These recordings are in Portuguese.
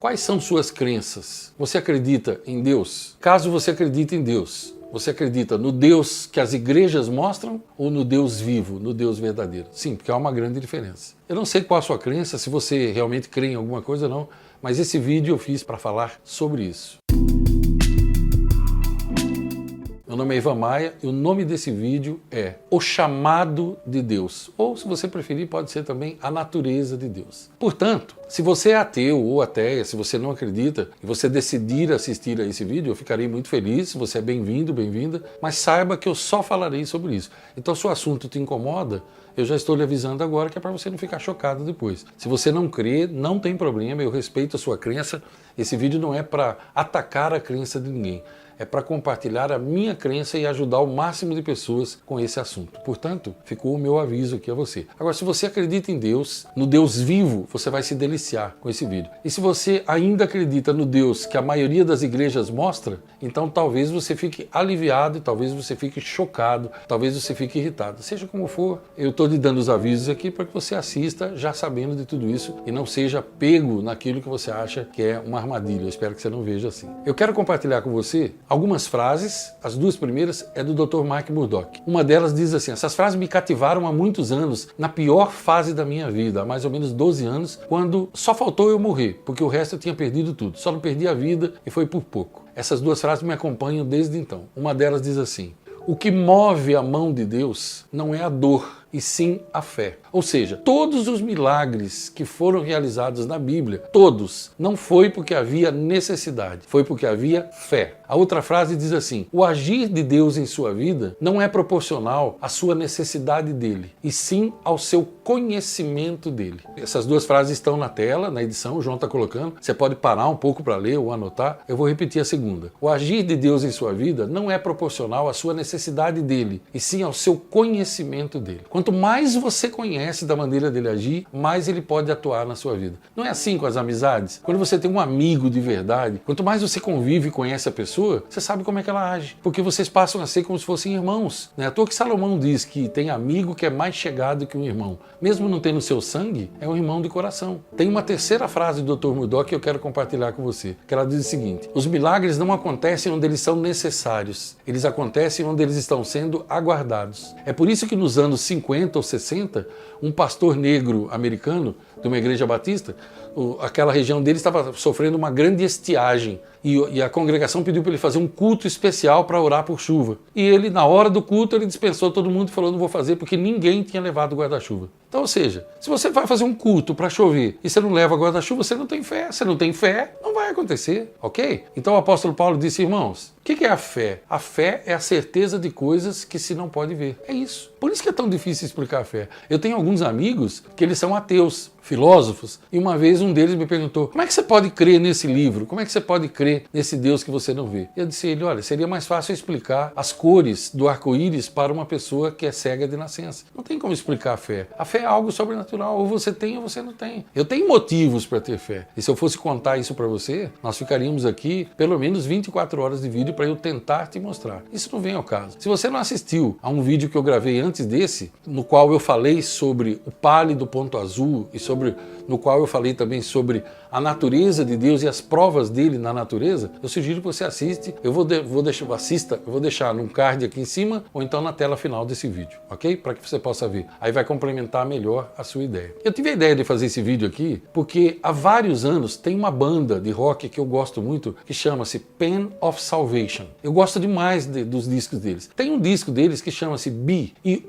Quais são suas crenças? Você acredita em Deus? Caso você acredite em Deus, você acredita no Deus que as igrejas mostram ou no Deus vivo, no Deus verdadeiro? Sim, porque há uma grande diferença. Eu não sei qual a sua crença, se você realmente crê em alguma coisa ou não, mas esse vídeo eu fiz para falar sobre isso. Meu nome é Ivan Maia e o nome desse vídeo é O Chamado de Deus. Ou, se você preferir, pode ser também A Natureza de Deus. Portanto, se você é ateu ou ateia, se você não acredita e você decidir assistir a esse vídeo, eu ficarei muito feliz, você é bem-vindo, bem-vinda, mas saiba que eu só falarei sobre isso. Então, se o assunto te incomoda, eu já estou lhe avisando agora que é para você não ficar chocado depois. Se você não crê, não tem problema, eu respeito a sua crença. Esse vídeo não é para atacar a crença de ninguém. É para compartilhar a minha crença e ajudar o máximo de pessoas com esse assunto. Portanto, ficou o meu aviso aqui a você. Agora, se você acredita em Deus, no Deus vivo, você vai se deliciar com esse vídeo. E se você ainda acredita no Deus que a maioria das igrejas mostra, então talvez você fique aliviado, talvez você fique chocado, talvez você fique irritado. Seja como for, eu estou lhe dando os avisos aqui para que você assista já sabendo de tudo isso e não seja pego naquilo que você acha que é uma armadilha. Eu espero que você não veja assim. Eu quero compartilhar com você algumas frases, as duas primeiras é do Dr. Mike Murdock. Uma delas diz assim: essas frases me cativaram há muitos anos, na pior fase da minha vida, há mais ou menos 12 anos, quando só faltou eu morrer, porque o resto eu tinha perdido tudo. Só não perdi a vida e foi por pouco. Essas duas frases me acompanham desde então. Uma delas diz assim: o que move a mão de Deus não é a dor, e sim a fé. Ou seja, todos os milagres que foram realizados na Bíblia, todos, não foi porque havia necessidade, foi porque havia fé. A outra frase diz assim: o agir de Deus em sua vida não é proporcional à sua necessidade dele, e sim ao seu conhecimento dele. Essas duas frases estão na tela, na edição, o João está colocando. Você pode parar um pouco para ler ou anotar. Eu vou repetir a segunda. O agir de Deus em sua vida não é proporcional à sua necessidade dele, e sim ao seu conhecimento dele. Quanto mais você conhece da maneira dele agir, mais ele pode atuar na sua vida. Não é assim com as amizades? Quando você tem um amigo de verdade, quanto mais você convive e conhece a pessoa, você sabe como é que ela age. Porque vocês passam a ser como se fossem irmãos. Não é à toa que Salomão diz que tem amigo que é mais chegado que um irmão. Mesmo não tendo seu sangue, é um irmão de coração. Tem uma terceira frase do Dr. Murdock que eu quero compartilhar com você, que ela diz o seguinte: os milagres não acontecem onde eles são necessários, eles acontecem onde eles estão sendo aguardados. É por isso que nos anos 50 ou 60, um pastor negro americano de uma igreja batista, aquela região dele estava sofrendo uma grande estiagem e a congregação pediu para ele fazer um culto especial para orar por chuva. E ele, na hora do culto, ele dispensou todo mundo e falou: não vou fazer porque ninguém tinha levado guarda-chuva. Então, ou seja, se você vai fazer um culto para chover e você não leva guarda-chuva, você não tem fé. Se não tem fé, não vai acontecer, ok? Então o apóstolo Paulo disse: irmãos, o que é a fé? A fé é a certeza de coisas que se não pode ver. É isso. Por isso que é tão difícil explicar a fé. Eu tenho alguns amigos que eles são ateus, filósofos, e uma vez um deles me perguntou: como é que você pode crer nesse livro? Como é que você pode crer nesse Deus que você não vê? Eu disse a ele: olha, seria mais fácil explicar as cores do arco-íris para uma pessoa que é cega de nascença. Não tem como explicar a fé. A fé é algo sobrenatural, ou você tem ou você não tem. Eu tenho motivos para ter fé. E se eu fosse contar isso para você, nós ficaríamos aqui pelo menos 24 horas de vídeo para eu tentar te mostrar. Isso não vem ao caso. Se você não assistiu a um vídeo que eu gravei antes desse, no qual eu falei sobre o pálido ponto azul e no qual eu falei também sobre a natureza de Deus e as provas dele na natureza, eu sugiro que você assista. Eu vou deixar num card aqui em cima ou então na tela final desse vídeo, ok? Para que você possa ver. Aí vai complementar melhor a sua ideia. Eu tive a ideia de fazer esse vídeo aqui porque há vários anos tem uma banda de rock que eu gosto muito que chama-se Pen of Salvation. Eu gosto demais dos discos deles. Tem um disco deles que chama-se Be, e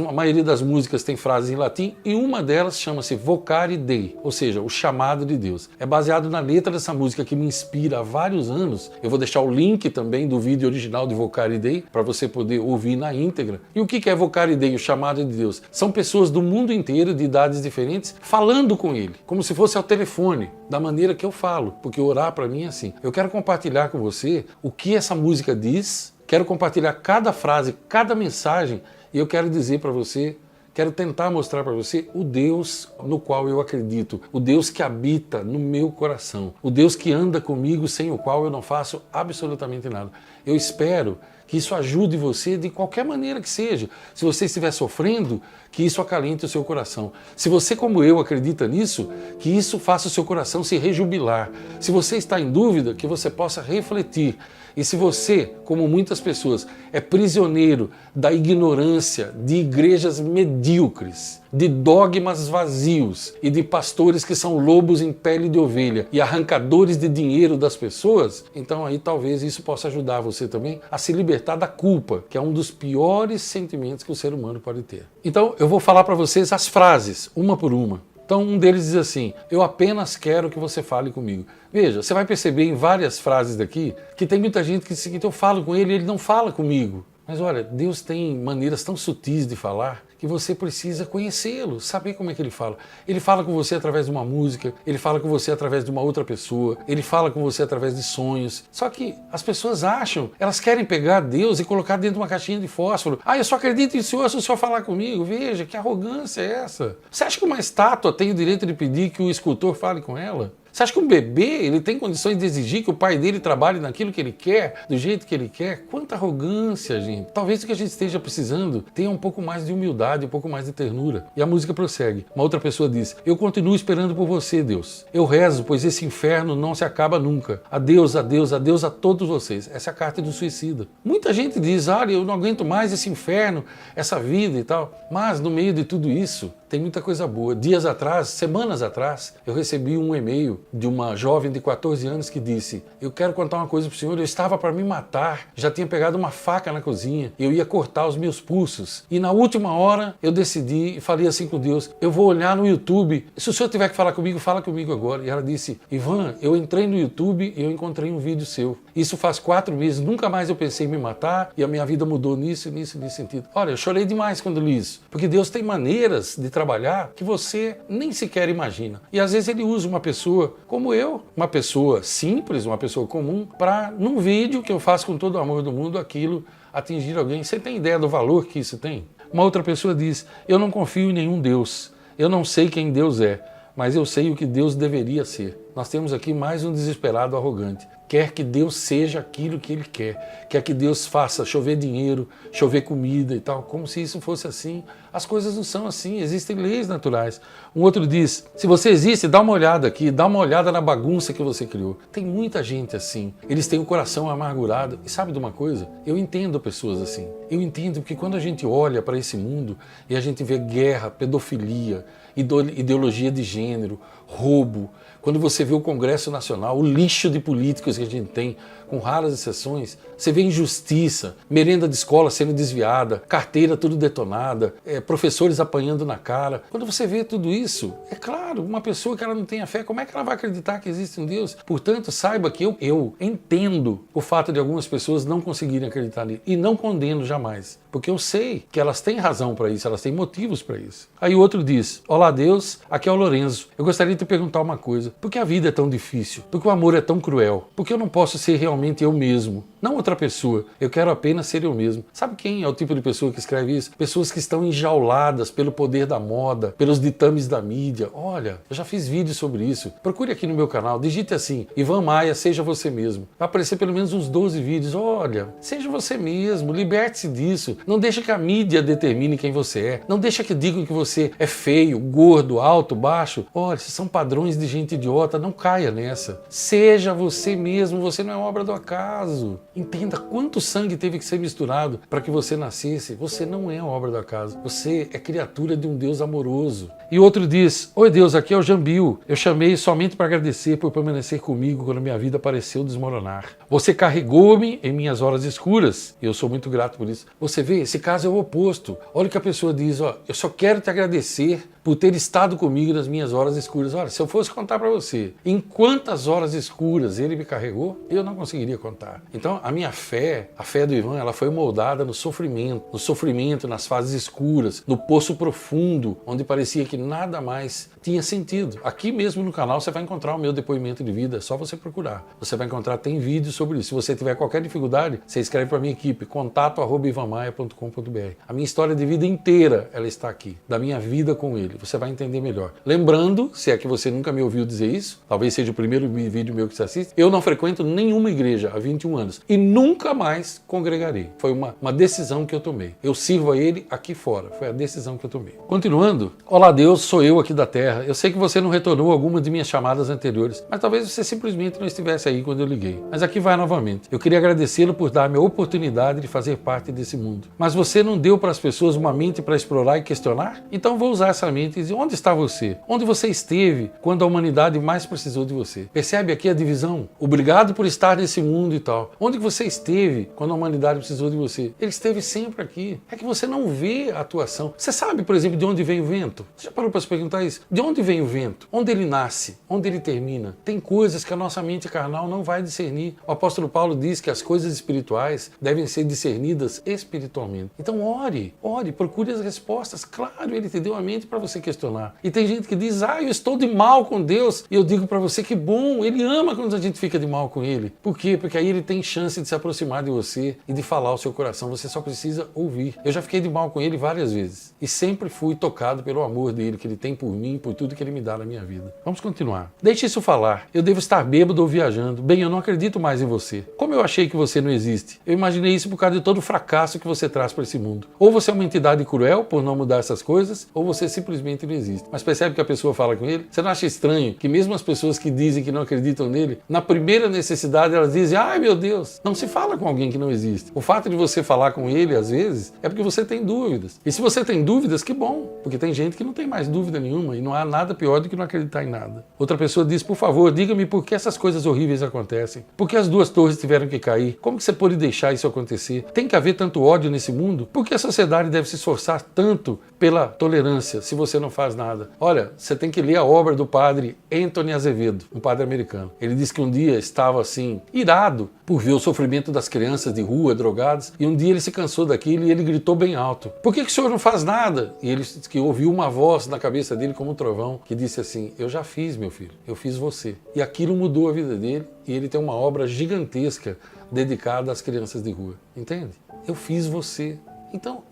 a maioria das músicas tem frases em latim e uma delas chama-se Vocare Dei, ou seja, o chamado de Deus. É baseado na letra dessa música que me inspira há vários anos. Eu vou deixar o link também do vídeo original de Vocare Dei para você poder ouvir na íntegra. E o que é Vocare Dei, o chamado de Deus? São pessoas do mundo inteiro, de idades diferentes, falando com ele, como se fosse ao telefone, da maneira que eu falo, porque orar para mim é assim. Eu quero compartilhar com você o que essa música diz, quero compartilhar cada frase, cada mensagem, e eu quero dizer para você, quero tentar mostrar para você o Deus no qual eu acredito, o Deus que habita no meu coração, o Deus que anda comigo, sem o qual eu não faço absolutamente nada. Eu espero que isso ajude você de qualquer maneira que seja. Se você estiver sofrendo, que isso acalente o seu coração. Se você, como eu, acredita nisso, que isso faça o seu coração se rejubilar. Se você está em dúvida, que você possa refletir. E se você, como muitas pessoas, é prisioneiro da ignorância de igrejas medíocres, de dogmas vazios e de pastores que são lobos em pele de ovelha e arrancadores de dinheiro das pessoas, então aí talvez isso possa ajudar você também a se libertar da culpa, que é um dos piores sentimentos que o ser humano pode ter. Então eu vou falar para vocês as frases, uma por uma. Então um deles diz assim: eu apenas quero que você fale comigo. Veja, você vai perceber em várias frases daqui que tem muita gente que diz que eu falo com ele e ele não fala comigo. Mas olha, Deus tem maneiras tão sutis de falar que você precisa conhecê-lo, saber como é que ele fala. Ele fala com você através de uma música, ele fala com você através de uma outra pessoa, ele fala com você através de sonhos. Só que as pessoas acham, elas querem pegar Deus e colocar dentro de uma caixinha de fósforo. Ah, eu só acredito em Senhor se o Senhor falar comigo. Veja, que arrogância é essa? Você acha que uma estátua tem o direito de pedir que o escultor fale com ela? Você acha que um bebê ele tem condições de exigir que o pai dele trabalhe naquilo que ele quer, do jeito que ele quer? Quanta arrogância, gente. Talvez o que a gente esteja precisando tenha um pouco mais de humildade, um pouco mais de ternura. E a música prossegue. Uma outra pessoa diz: eu continuo esperando por você, Deus. Eu rezo, pois esse inferno não se acaba nunca. Adeus, adeus, adeus a todos vocês. Essa é a carta do suicida. Muita gente diz: olha, eu não aguento mais esse inferno, essa vida e tal. Mas no meio de tudo isso, tem muita coisa boa. Dias atrás, semanas atrás, eu recebi um e-mail de uma jovem de 14 anos que disse: eu quero contar uma coisa para o senhor, eu estava para me matar, já tinha pegado uma faca na cozinha, eu ia cortar os meus pulsos. E na última hora eu decidi e falei assim com Deus: eu vou olhar no YouTube, se o senhor tiver que falar comigo, fala comigo agora. E ela disse: Ivan, eu entrei no YouTube e eu encontrei um vídeo seu. Isso faz 4 meses, nunca mais eu pensei em me matar e a minha vida mudou nisso, nesse sentido. Olha, eu chorei demais quando li isso, porque Deus tem maneiras de trabalhar que você nem sequer imagina. E às vezes ele usa uma pessoa como eu, uma pessoa simples, uma pessoa comum, para num vídeo que eu faço com todo o amor do mundo, aquilo atingir alguém. Você tem ideia do valor que isso tem? Uma outra pessoa diz: eu não confio em nenhum Deus, eu não sei quem Deus é, mas eu sei o que Deus deveria ser. Nós temos aqui mais um desesperado arrogante. Quer que Deus seja aquilo que Ele quer. Quer que Deus faça chover dinheiro, chover comida e tal. Como se isso fosse assim. As coisas não são assim. Existem leis naturais. Um outro diz: se você existe, dá uma olhada aqui. Dá uma olhada na bagunça que você criou. Tem muita gente assim. Eles têm o coração amargurado. E sabe de uma coisa? Eu entendo pessoas assim. Eu entendo que quando a gente olha para esse mundo e a gente vê guerra, pedofilia, ideologia de gênero, roubo, quando você vê o Congresso Nacional, o lixo de políticos que a gente tem, com raras exceções, você vê injustiça, merenda de escola sendo desviada, carteira tudo detonada, professores apanhando na cara. Quando você vê tudo isso, é claro, uma pessoa que ela não tenha fé, como é que ela vai acreditar que existe um Deus? Portanto, saiba que eu entendo o fato de algumas pessoas não conseguirem acreditar nele e não condeno jamais, porque eu sei que elas têm razão para isso, elas têm motivos para isso. Aí o outro diz: olá Deus, aqui é o Lorenzo. Eu gostaria de te perguntar uma coisa. Por que a vida é tão difícil? Por que o amor é tão cruel? Por que eu não posso ser realmente eu mesmo? Não outra pessoa. Eu quero apenas ser eu mesmo. Sabe quem é o tipo de pessoa que escreve isso? Pessoas que estão enjauladas pelo poder da moda, pelos ditames da mídia. Olha, eu já fiz vídeos sobre isso. Procure aqui no meu canal, digite assim: Ivan Maia, seja você mesmo. Vai aparecer pelo menos uns 12 vídeos. Olha, seja você mesmo, liberte-se disso. Não deixa que a mídia determine quem você é. Não deixa que digam que você é feio, gordo, alto, baixo. Olha, esses são padrões de gente idiota, não caia nessa. Seja você mesmo, você não é obra do acaso. Entenda quanto sangue teve que ser misturado para que você nascesse. Você não é obra do acaso. Você é criatura de um Deus amoroso. E outro diz: oi Deus, aqui é o Jambil. Eu chamei somente para agradecer por permanecer comigo quando minha vida pareceu desmoronar. Você carregou-me em minhas horas escuras e eu sou muito grato por isso. Você vê, esse caso é o oposto. Olha o que a pessoa diz: ó, eu só quero te agradecer por ter estado comigo nas minhas horas escuras. Olha, se eu fosse contar para você em quantas horas escuras ele me carregou, eu não conseguiria contar. Então, a minha fé, a fé do Ivan, ela foi moldada no sofrimento, nas fases escuras, no poço profundo, onde parecia que nada mais tinha sentido. Aqui mesmo no canal você vai encontrar o meu depoimento de vida, é só você procurar. Você vai encontrar, tem vídeo sobre isso. Se você tiver qualquer dificuldade, você escreve para a minha equipe, contato@ivanmaia.com.br. A minha história de vida inteira, ela está aqui, da minha vida com ele. ele, você vai entender melhor. Lembrando, se é que você nunca me ouviu dizer isso, talvez seja o primeiro vídeo meu que você assiste, eu não frequento nenhuma igreja há 21 anos e nunca mais congregarei. Foi uma decisão que eu tomei. Eu sirvo a ele aqui fora, foi a decisão que eu tomei. Continuando, olá Deus, sou eu aqui da terra. Eu sei que você não retornou alguma de minhas chamadas anteriores, mas talvez você simplesmente não estivesse aí quando eu liguei. Mas aqui vai novamente. Eu queria agradecê-lo por dar-me a oportunidade de fazer parte desse mundo. Mas você não deu para as pessoas uma mente para explorar e questionar? Então vou usar essa mente e dizer, onde está você? Onde você esteve quando a humanidade mais precisou de você? Percebe aqui a divisão? Obrigado por estar nesse mundo e tal. Onde você esteve quando a humanidade precisou de você? Ele esteve sempre aqui. É que você não vê a atuação. Você sabe, por exemplo, de onde vem o vento? Você já parou para se perguntar isso? De onde vem o vento? Onde ele nasce? Onde ele termina? Tem coisas que a nossa mente carnal não vai discernir. O apóstolo Paulo diz que as coisas espirituais devem ser discernidas espiritualmente. Então ore, procure as respostas. Claro, ele te deu a mente para você questionar. E tem gente que diz, eu estou de mal com Deus. E eu digo para você que bom, ele ama quando a gente fica de mal com ele. Por quê? Porque aí ele tem chance de se aproximar de você e de falar ao seu coração. Você só precisa ouvir. Eu já fiquei de mal com ele várias vezes. E sempre fui tocado pelo amor dele, que ele tem por mim, por tudo que ele me dá na minha vida. Vamos continuar. Deixe isso falar. Eu devo estar bêbado ou viajando. Bem, eu não acredito mais em você. Como eu achei que você não existe? Eu imaginei isso por causa de todo o fracasso que você traz para esse mundo. Ou você é uma entidade cruel por não mudar essas coisas, ou você simplesmente não existe. Mas percebe que a pessoa fala com ele? Você não acha estranho que mesmo as pessoas que dizem que não acreditam nele, na primeira necessidade elas dizem, ai meu Deus, não se fala com alguém que não existe. O fato de você falar com ele, às vezes, é porque você tem dúvidas. E se você tem dúvidas, que bom, porque tem gente que não tem mais dúvida nenhuma e não há nada pior do que não acreditar em nada. Outra pessoa diz, por favor, diga-me por que essas coisas horríveis acontecem. Por que as 2 torres tiveram que cair? Como que você pode deixar isso acontecer? Tem que haver tanto ódio nesse mundo? Por que a sociedade deve se esforçar tanto pela tolerância se você não faz nada? Olha, você tem que ler a obra do padre Anthony Azevedo, um padre americano. Ele diz que um dia estava assim, irado por ver o sofrimento das crianças de rua, drogadas, e um dia ele se cansou daquilo e ele gritou bem alto, por que o senhor não faz nada? E ele disse que ouviu uma voz na cabeça dele como um trovão, que disse assim, eu já fiz, meu filho, eu fiz você. E aquilo mudou a vida dele e ele tem uma obra gigantesca dedicada às crianças de rua, entende? Eu fiz você. Então,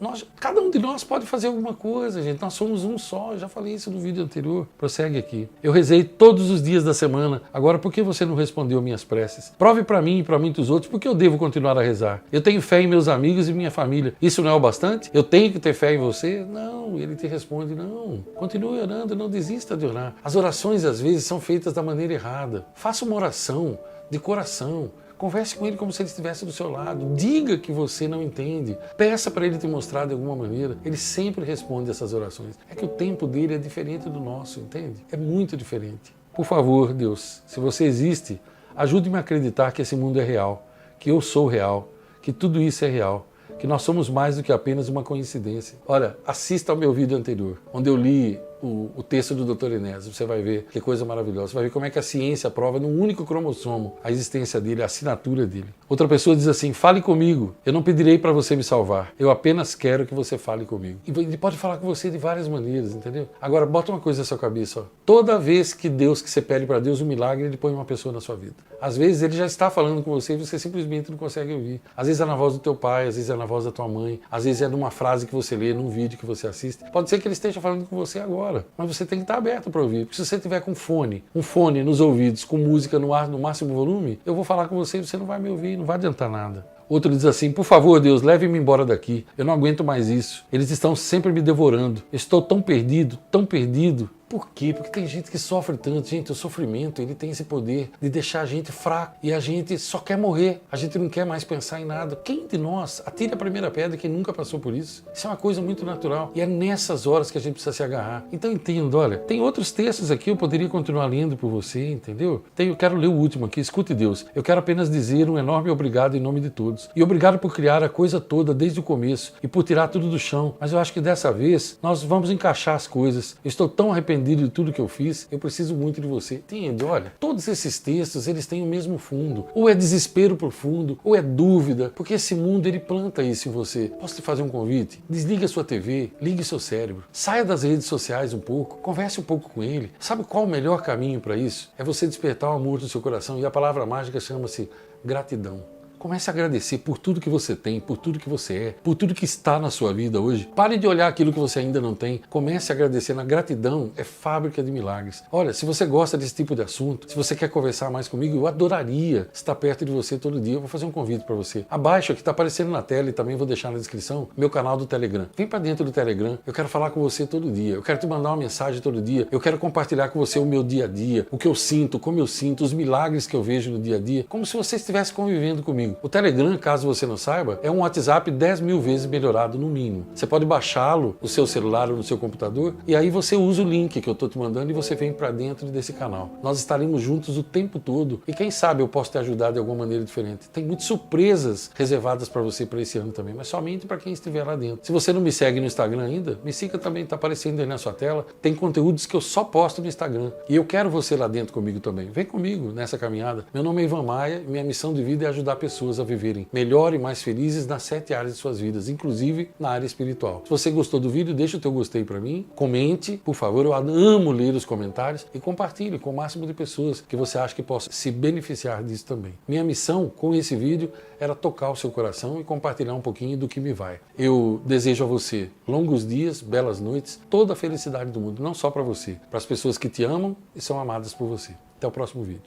cada um de nós pode fazer alguma coisa, gente. Nós somos um só. Eu já falei isso no vídeo anterior. Prossegue aqui. Eu rezei todos os dias da semana. Agora, por que você não respondeu minhas preces? Prove para mim e para muitos outros por que eu devo continuar a rezar. Eu tenho fé em meus amigos e minha família. Isso não é o bastante? Eu tenho que ter fé em você? Não. Ele te responde, não. Continue orando, não desista de orar. As orações, às vezes, são feitas da maneira errada. Faça uma oração de coração. Converse com ele como se ele estivesse do seu lado. Diga que você não entende. Peça para ele te mostrar de alguma maneira. Ele sempre responde essas orações. É que o tempo dele é diferente do nosso, entende? É muito diferente. Por favor, Deus, se você existe, ajude-me a acreditar que esse mundo é real, que eu sou real, que tudo isso é real, que nós somos mais do que apenas uma coincidência. Olha, assista ao meu vídeo anterior, onde eu li o texto do Dr. Enésio, você vai ver que coisa maravilhosa. Você vai ver como é que a ciência prova num único cromossomo a existência dele, a assinatura dele. Outra pessoa diz assim, fale comigo, eu não pedirei para você me salvar, eu apenas quero que você fale comigo. E ele pode falar com você de várias maneiras, entendeu? Agora, bota uma coisa na sua cabeça, ó. Toda vez que você pede para Deus um milagre, ele põe uma pessoa na sua vida. Às vezes ele já está falando com você e você simplesmente não consegue ouvir. Às vezes é na voz do teu pai, às vezes é na voz da tua mãe, às vezes é numa frase que você lê, num vídeo que você assiste. Pode ser que ele esteja falando com você agora. Mas você tem que estar aberto para ouvir. Porque se você tiver com um fone nos ouvidos, com música no ar, no máximo volume, eu vou falar com você e você não vai me ouvir, não vai adiantar nada. Outro diz assim, por favor, Deus, leve-me embora daqui. Eu não aguento mais isso. Eles estão sempre me devorando. Estou tão perdido, tão perdido. Por quê? Porque tem gente que sofre tanto. Gente, o sofrimento, ele tem esse poder de deixar a gente fraco. E a gente só quer morrer. A gente não quer mais pensar em nada. Quem de nós atira a primeira pedra quem nunca passou por isso? Isso é uma coisa muito natural. E é nessas horas que a gente precisa se agarrar. Então entendo, olha, tem outros textos aqui, eu poderia continuar lendo por você, entendeu? Eu quero ler o último aqui. Escute, Deus. Eu quero apenas dizer um enorme obrigado em nome de todos. E obrigado por criar a coisa toda desde o começo e por tirar tudo do chão. Mas eu acho que dessa vez nós vamos encaixar as coisas. Eu estou tão arrependido de tudo que eu fiz, eu preciso muito de você. Entende? Olha, todos esses textos, eles têm o mesmo fundo. Ou é desespero profundo, ou é dúvida, porque esse mundo, ele planta isso em você. Posso te fazer um convite? Desliga a sua TV, ligue seu cérebro, saia das redes sociais um pouco, converse um pouco com ele. Sabe qual o melhor caminho para isso? É você despertar o amor do seu coração, e a palavra mágica chama-se gratidão. Comece a agradecer por tudo que você tem, por tudo que você é, por tudo que está na sua vida hoje. Pare de olhar aquilo que você ainda não tem. Comece a agradecer. Na gratidão é fábrica de milagres. Olha, se você gosta desse tipo de assunto, se você quer conversar mais comigo, eu adoraria estar perto de você todo dia. Eu vou fazer um convite para você. Abaixo aqui está aparecendo na tela e também vou deixar na descrição meu canal do Telegram. Vem para dentro do Telegram. Eu quero falar com você todo dia. Eu quero te mandar uma mensagem todo dia. Eu quero compartilhar com você o meu dia a dia, o que eu sinto, como eu sinto, os milagres que eu vejo no dia a dia, como se você estivesse convivendo comigo. O Telegram, caso você não saiba, é um WhatsApp 10 mil vezes melhorado no mínimo. Você pode baixá-lo no seu celular ou no seu computador e aí você usa o link que eu estou te mandando e você vem para dentro desse canal. Nós estaremos juntos o tempo todo e quem sabe eu posso te ajudar de alguma maneira diferente. Tem muitas surpresas reservadas para você para esse ano também, mas somente para quem estiver lá dentro. Se você não me segue no Instagram ainda, me siga também, está aparecendo aí na sua tela. Tem conteúdos que eu só posto no Instagram e eu quero você lá dentro comigo também. Vem comigo nessa caminhada. Meu nome é Ivan Maia e minha missão de vida é ajudar pessoas a viverem melhor e mais felizes nas 7 áreas de suas vidas, inclusive na área espiritual. Se você gostou do vídeo, deixa o teu gostei para mim, comente, por favor, eu amo ler os comentários e compartilhe com o máximo de pessoas que você acha que possa se beneficiar disso também. Minha missão com esse vídeo era tocar o seu coração e compartilhar um pouquinho do que me vai. Eu desejo a você longos dias, belas noites, toda a felicidade do mundo, não só para você, para as pessoas que te amam e são amadas por você. Até o próximo vídeo.